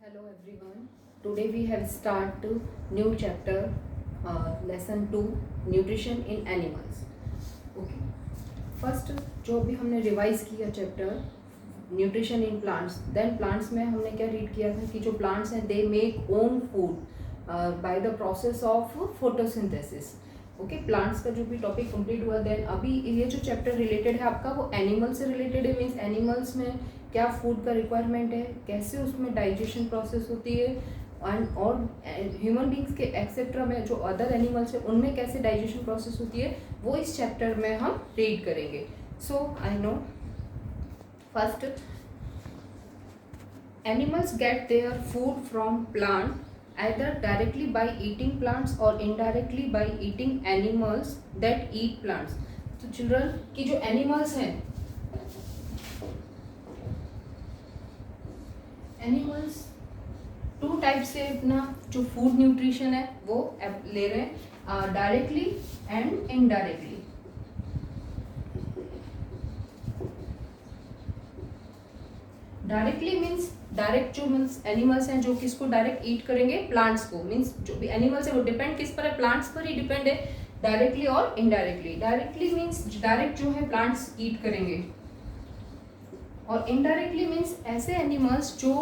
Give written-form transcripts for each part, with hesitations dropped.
Hello everyone. Today we have start new chapter, lesson 2, nutrition in animals. Okay. First जो भी हमने revise किया chapter nutrition in plants, then plants में हमने क्या रीड किया था कि जो प्लांट्स हैं they make own food by the process of photosynthesis. Okay, plants का जो भी टॉपिक कंप्लीट हुआ. देन अभी ये जो चैप्टर रिलेटेड है आपका वो एनिमल से रिलेटेड है. मीन्स एनिमल्स में क्या फूड का रिक्वायरमेंट है, कैसे उसमें डाइजेशन प्रोसेस होती है, और ह्यूमन बींग्स के एक्सेट्रा में जो अदर एनिमल्स है उनमें कैसे डाइजेशन प्रोसेस होती है, वो इस चैप्टर में हम रीड करेंगे. So I know first animals get their food from plant either directly by eating plants or indirectly by eating animals that eat plants. तो चिल्ड्रन की जो एनिमल्स हैं, एनिमल्स टू टाइप से अपना जो फूड न्यूट्रिशन है वो ले रहे हैं, directly and indirectly. Directly means direct जो मीन्स एनिमल्स हैं जो किसको डायरेक्ट ईट करेंगे, प्लांट्स को. मीन्स जो भी एनिमल्स है वो डिपेंड किस पर है, प्लांट्स पर ही डिपेंड है, डायरेक्टली और इनडायरेक्टली. डायरेक्टली मीन्स डायरेक्ट जो है प्लांट्स ईट करेंगे, और इनडायरेक्टली मीन्स ऐसे एनिमल्स जो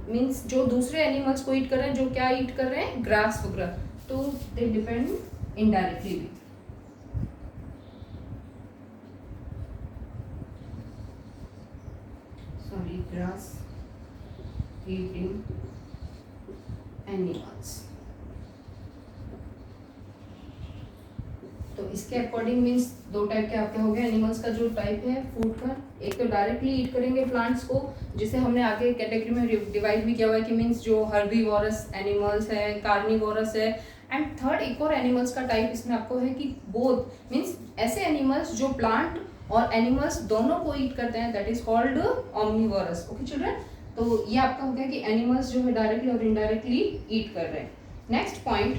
मीन्स जो दूसरे एनिमल्स को ईट कर रहे हैं, जो क्या ईट कर रहे हैं, ग्रास वगैरह, तो दे डिपेंड इनडायरेक्टली भी. Sorry, grass eating animals. तो इसके अकॉर्डिंग मीन्स दो टाइप के आपके हो गए एनिमल्स का जो टाइप है फूड का. एक तो डायरेक्टली ईट करेंगे प्लांट्स को, जिसे हमने आगे कैटेगरी में डिवाइड भी किया हुआ है कि मीन्स जो हर्बीवोरस एनिमल्स है, कार्निवोरस है. एंड थर्ड एक और एनिमल्स का टाइप इसमें आपको है कि बोथ मीन्स ऐसे एनिमल्स जो प्लांट और एनिमल्स दोनों को ईट करते हैं, that is called omnivorous. Okay children, तो ये आपका हो गया कि एनिमल्स जो है डायरेक्टली और इनडायरेक्टली ईट कर रहे हैं. Next point,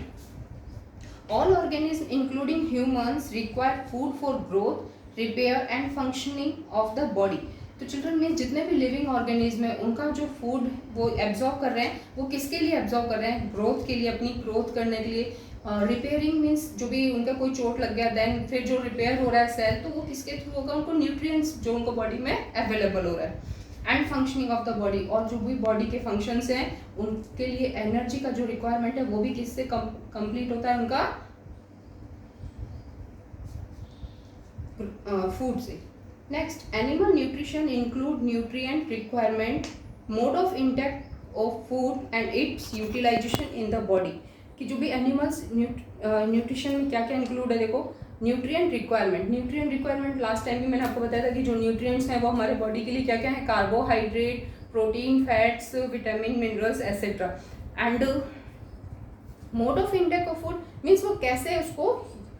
all organism including humans require food for growth, repair and functioning of the body. तो चिल्ड्रन में जितने भी लिविंग ऑर्गेनिज्म है उनका जो फूड वो एब्जॉर्ब कर रहे हैं, वो किसके लिए एब्जॉर्ब कर रहे हैं, ग्रोथ के लिए, अपनी ग्रोथ करने के लिए. रिपेयरिंग मीन्स जो भी उनका कोई चोट लग गया, देन फिर जो रिपेयर हो रहा है सेल, तो वो किसके थ्रू होगा, उनको न्यूट्रिएंट्स जो उनको बॉडी में अवेलेबल हो रहा है. And functioning of the body, और जो भी बॉडी के फंक्शंस हैं उनके लिए एनर्जी का जो रिक्वायरमेंट है वो भी किससे कंप्लीट होता है, उनका फूड से. Next, animal nutrition include nutrient requirement, mode of intake of food and its utilisation in the body. कि जो भी एनिमल्स न्यूट्रिशन में क्या क्या इंक्लूड है, देखो न्यूट्रिएंट रिक्वायरमेंट लास्ट टाइम भी मैंने आपको बताया था कि जो न्यूट्रिएंट्स हैं वो हमारे बॉडी के लिए क्या क्या है, carbohydrate, protein, fats, vitamin, minerals etcetera. And mode of intake of food means वो कैसे उसको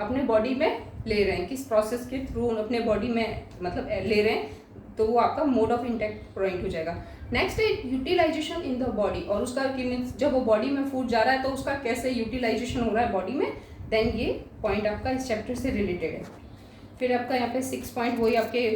अपने बॉडी में ले रहे हैं, किस प्रोसेस के थ्रू अपने बॉडी में मतलब ले रहे हैं, तो वो आपका मोड ऑफ इंटेक पॉइंट हो जाएगा. नेक्स्ट है यूटिलाइजेशन इन द बॉडी, और उसका कि मीन्स जब वो बॉडी में फूड जा रहा है तो उसका कैसे यूटिलाइजेशन हो रहा है बॉडी में, देन ये पॉइंट आपका इस चैप्टर से रिलेटेड है. फिर आपका यहाँ पे 6 पॉइंट वही आपके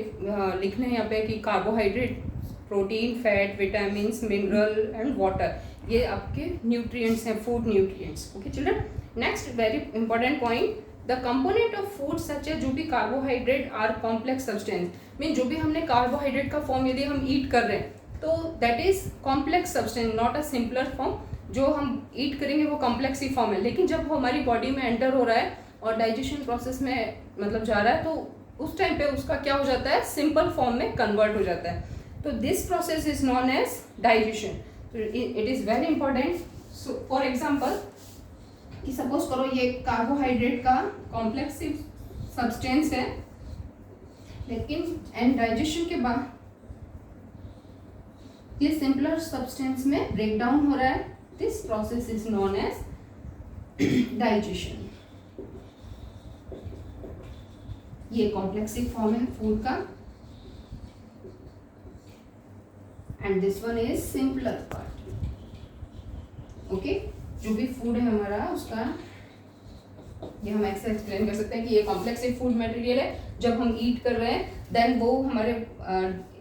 लिखने हैं यहाँ पे कि carbohydrate, protein, fat, vitamin, mineral and water, ये आपके न्यूट्रिएंट्स हैं, food nutrients. Okay children. Next very important point, the component of food such है जो भी carbohydrate are complex substance. Mean जो भी हमने कार्बोहाइड्रेट का फॉर्म यदि हम ईट कर रहे हैं तो that is complex substance, not a simpler form. जो हम ईट करेंगे वो कॉम्प्लेक्स ही फॉर्म है, लेकिन जब वो हमारी बॉडी में एंटर हो रहा है और डाइजेशन प्रोसेस में मतलब जा रहा है तो उस टाइम पे उसका क्या हो जाता है, सिंपल फॉर्म में कन्वर्ट हो जाता है. तो this process is known as digestion. It is very important. So for example कि सपोज करो ये कार्बोहाइड्रेट का कॉम्प्लेक्स सब्सटेंस है, लेकिन एंड डाइजेशन के बाद ये सिंपलर सब्सटेंस में ब्रेक डाउन हो रहा है. This process is known as digestion. ये कॉम्प्लेक्सिव फॉर्म है फूड का, and this one is simpler part. Okay, जो भी फूड है हमारा उसका ये हम ऐसे एक्सप्लेन कर सकते हैं कि ये कॉम्प्लेक्सिव फूड मटेरियल है, जब हम ईट कर रहे हैं देन वो हमारे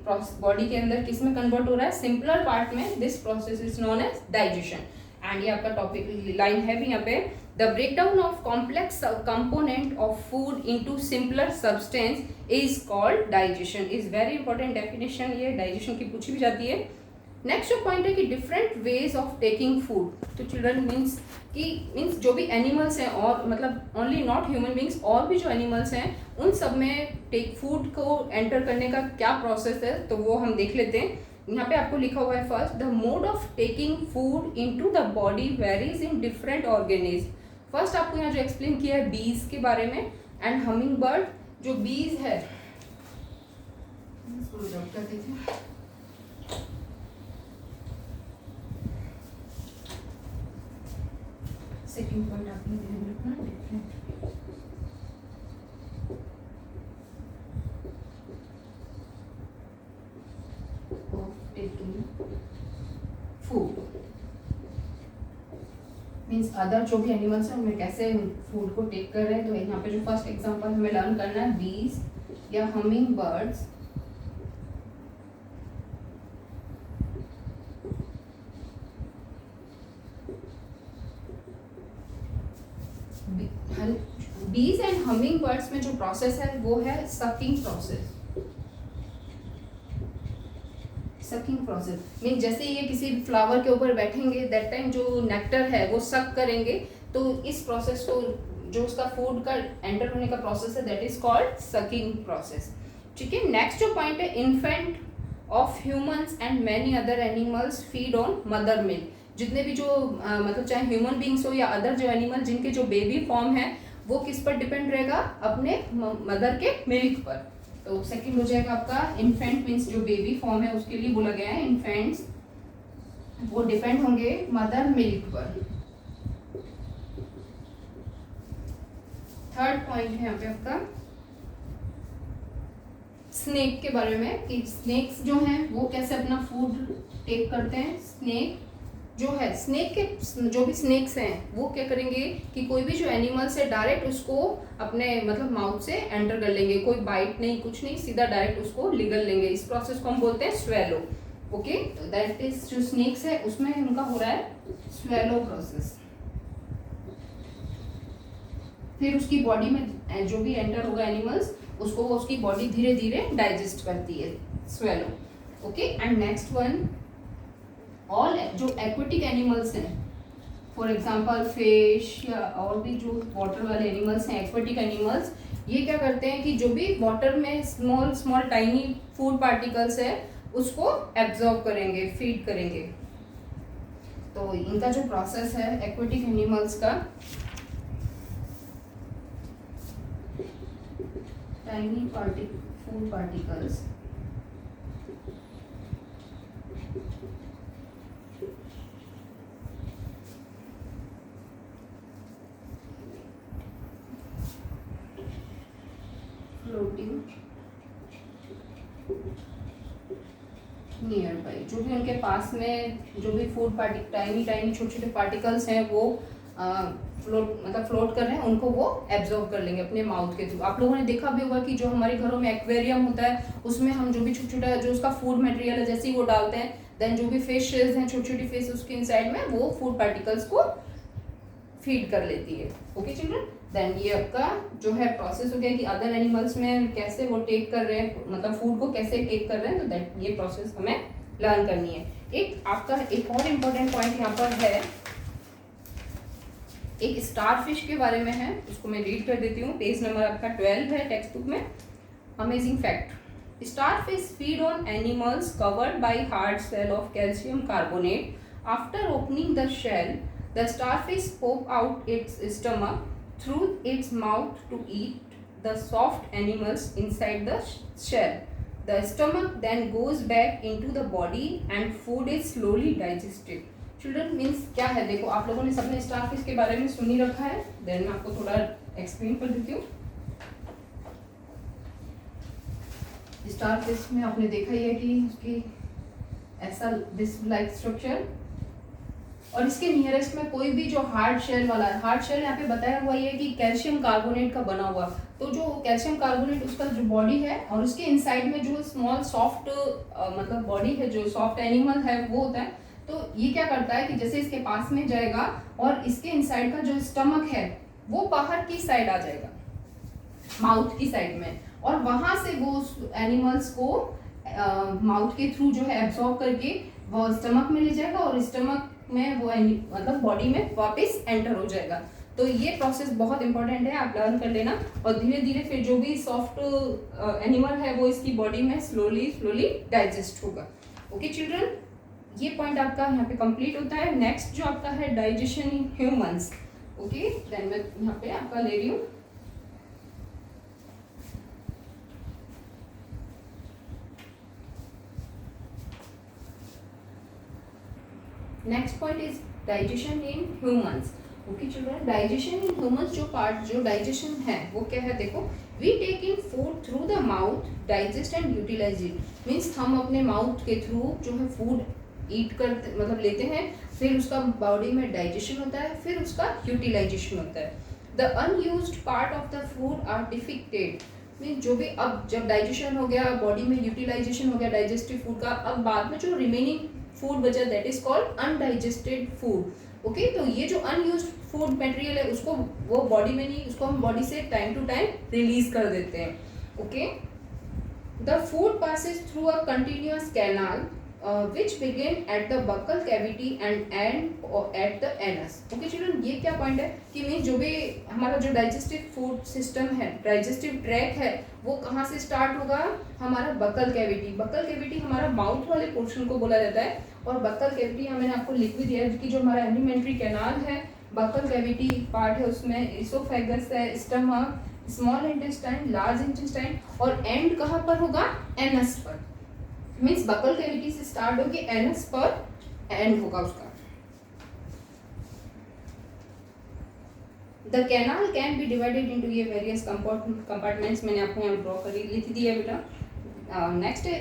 बॉडी के अंदर किस में कन्वर्ट हो रहा है, सिंपलर पार्ट में. This process is known as digestion. And ये आपका टॉपिक लाइन है भी यहाँ पे, the breakdown of complex component of food into simpler substance is called digestion. Is very important definition, ये डाइजेशन की पूछी भी जाती है. नेक्स्ट जो पॉइंट है कि different ways of taking food. तो चिल्ड्रन मीन्स जो भी एनिमल्स हैं, और मतलब ओनली नॉट ह्यूमन बींग्स, और भी जो एनिमल्स हैं उन सब में टेक फूड को एंटर करने का क्या प्रोसेस है, तो वो हम देख लेते हैं. यहाँ पे आपको लिखा हुआ है first, the mode of taking food into the body varies in different organism. First आपको यहाँ जो एक्सप्लेन किया है बीज के बारे में एंड हमिंग बर्ड. जो बीज है सेकंड पॉइंट आपने ध्यान रखना, different of taking food means other जो भी एनिमल्स हैं उनमें कैसे फूड को टेक कर रहे हैं. तो यहाँ पे जो फर्स्ट एग्जांपल हमें लर्न करना है, बीज या हमिंग बर्ड्स बीज एंड हमिंग बर्ड्स में जो प्रोसेस है वो है sucking process. Sucking process mean जैसे ये किसी फ्लावर के ऊपर बैठेंगे, दैट टाइम जो नेक्टर है वो सक करेंगे. तो इस प्रोसेस को, जो उसका फूड का एंटर होने का प्रोसेस है, that is called sucking process. ठीक है. नेक्स्ट जो पॉइंट है, infant of humans and many other animals feed on mother milk. जितने भी जो मतलब चाहे ह्यूमन बींग्स हो या अदर जो एनिमल जिनके जो बेबी फॉर्म है वो किस पर डिपेंड रहेगा, अपने मदर के मिल्क पर. तो सेकंड हो जाएगा आपका इन्फेंट मीन्स जो बेबी फॉर्म है उसके लिए बोला गया है इन्फेंट्स, वो डिपेंड होंगे मदर मिल्क पर. थर्ड पॉइंट है यहाँ पे आपका स्नेक के बारे में कि स्नेक्स जो हैं वो कैसे अपना फूड टेक करते हैं. स्नेक जो है, स्नेक के जो भी स्नेक्स हैं वो क्या करेंगे कि कोई भी जो एनिमल्स है डायरेक्ट उसको अपने मतलब माउथ से एंटर कर लेंगे. कोई बाइट नहीं, कुछ नहीं, सीधा डायरेक्ट उसको लिगल लेंगे. इस प्रोसेस को हम बोलते हैं स्वेलो. ओके, तो दैट इज जो स्नेक्स है उसमें उनका हो रहा है स्वेलो प्रोसेस. फिर उसकी बॉडी में जो भी एंटर होगा एनिमल्स उसको वो उसकी बॉडी धीरे धीरे डाइजेस्ट करती है, swallow. Okay. And next one, all जो एक्वेटिक एनिमल्स हैं, फॉर एग्जांपल फिश या और भी जो वाटर वाले एनिमल्स हैं, एक्वेटिक एनिमल्स, ये क्या करते हैं कि जो भी वाटर में small small tiny food particles है उसको एब्जॉर्ब करेंगे, फीड करेंगे. तो इनका जो प्रोसेस है एक्वेटिक एनिमल्स का, tiny food particles floating near by, जो भी उनके पास में जो भी फूड टाइनी छोटे छोटे पार्टिकल्स हैं वो फ्लोट कर रहे हैं, उनको वो एब्जॉर्ब कर लेंगे अपने माउथ के थ्रू. आप लोगों ने देखा भी होगा कि जो हमारे घरों में एक्वेरियम होता है उसमें हम जो भी छोटा छोटा जो उसका फूड मटेरियल है जैसे ही वो डालते हैं, देन जो भी फिशेज हैं छोटी छोटी फिश उसके इनसाइड में वो फूड पार्टिकल्स को फीड कर लेती है. Okay children. देन ये आपका जो है प्रोसेस हो गया कि अदर एनिमल्स में कैसे वो टेक कर रहे हैं, मतलब फूड को कैसे टेक कर रहे हैं. तो दैट ये प्रोसेस हमें लर्न करनी है. एक आपका एक और इम्पोर्टेंट पॉइंट यहाँ पर है, एक स्टारफिश के बारे में है, उसको मैं रीड कर देती हूँ. पेज नंबर आपका 12 है टेक्स्ट बुक में. Amazing fact, starfish feed on animals covered by hard shell of calcium carbonate. After opening the shell, the starfish pop out its stomach through its mouth to eat the soft animals inside the shell. The stomach then goes back into the body and food is slowly digested. Children means क्या है, देखो आप लोगों ने सबने starfish के बारे में सुन ही रखा है, then मैं आपको थोड़ा एक्सप्लेन कर देती हूँ. स्टारफिश में आपने देखा ही है कि उसकी ऐसा दिस लाइक स्ट्रक्चर, और इसके नियरेस्ट में कोई भी जो हार्ड शेल वाला है, हार्ड शेल यहाँ पे बताया हुआ ये कि कैल्शियम कार्बोनेट का बना हुआ, तो जो कैल्शियम कार्बोनेट उसका जो बॉडी है और उसके इनसाइड में जो स्मॉल सॉफ्ट मतलब बॉडी है, जो सॉफ्ट एनिमल है वो होता है। तो ये क्या करता है कि जैसे इसके पास में जाएगा और इसके इनसाइड का जो स्टमक है वो बाहर की साइड आ जाएगा, माउथ की साइड में, और वहां से वो एनिमल्स को माउथ के थ्रू जो है एब्सॉर्ब करके वो स्टमक में ले जाएगा और स्टमक में वो मतलब बॉडी में वापस एंटर हो जाएगा। तो ये प्रोसेस बहुत इंपॉर्टेंट है, आप लर्न कर लेना, और धीरे धीरे फिर जो भी सॉफ्ट एनिमल है वो इसकी बॉडी में स्लोली स्लोली डाइजेस्ट होगा। ओके चिल्ड्रन, ये पॉइंट आपका यहाँ पे कंप्लीट होता है। नेक्स्ट जो आपका है digestion in humans. Okay, then मैं यहाँ पे आपका ले रही हूँ next point is digestion in humans. Okay children, digestion in humans जो पार्ट जो डाइजेशन है वो क्या है, देखो, we take in food through the mouth, digest and utilise it. Means हम अपने माउथ के थ्रू जो है फूड ईट करते मतलब लेते हैं, फिर उसका बॉडी में डाइजेशन होता है, फिर उसका यूटिलाइजेशन होता है। The unused part of the food are defecated. Mean जो भी अब जब डाइजेशन हो गया, बॉडी में यूटिलाइजेशन हो गया डाइजेस्टिव फूड का, अब बाद में जो रिमेनिंग फूड बचा that is called undigested food. Okay, तो ये जो अनयूज्ड फूड मटेरियल है उसको वो बॉडी में नहीं, उसको हम बॉडी से टाइम टू टाइम रिलीज कर देते हैं। Okay, the food passes through a continuous canal which begin at the buccal cavity and end at the anus। Okay children, ये क्या पॉइंट है कि मीन जो भी हमारा जो डाइजेस्टिव फूड सिस्टम है, डाइजेस्टिव ट्रैक है, वो कहाँ से स्टार्ट होगा, हमारा बकल कैविटी। बकल कैविटी हमारा माउथ वाले पोर्शन को बोला जाता है, और बकल कैविटी मैंने आपको लिख भी दिया है कि जो हमारा एलिमेंट्री कैनाल है, बकल कैविटी पार्ट है, उसमें इसोफेगस है, stomach, small intestine, large intestine, और एंड कहाँ पर होगा, एनस पर। मीन्स बकल कैविटी से स्टार्ट होगी, एनस पर एंड होगा उसका। The canal can be divided into ये वेरियस कंपार्टमेंट्स, मैंने आपको यहाँ ड्रॉ कर लिख दिया बेटा। नेक्स्ट है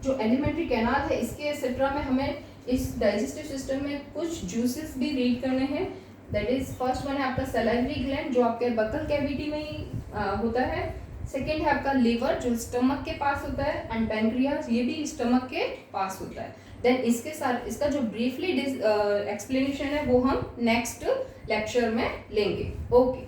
जो एलिमेंट्री कैनाल है, इसके एक्सेट्रा में हमें इस डाइजेस्टिव सिस्टम में कुछ जूसेस भी रीड करने हैं। दैट इज फर्स्ट वन है आपका सलाइवरी ग्लैंड जो आपके बकल कैविटी में ही होता है। सेकेंड है आपका लिवर जो स्टमक के पास होता है, एंड पैंक्रियाज ये भी स्टमक के पास होता है। देन इसके साथ इसका जो ब्रीफली एक्सप्लेनेशन है वो हम नेक्स्ट लेक्चर में लेंगे। ओके।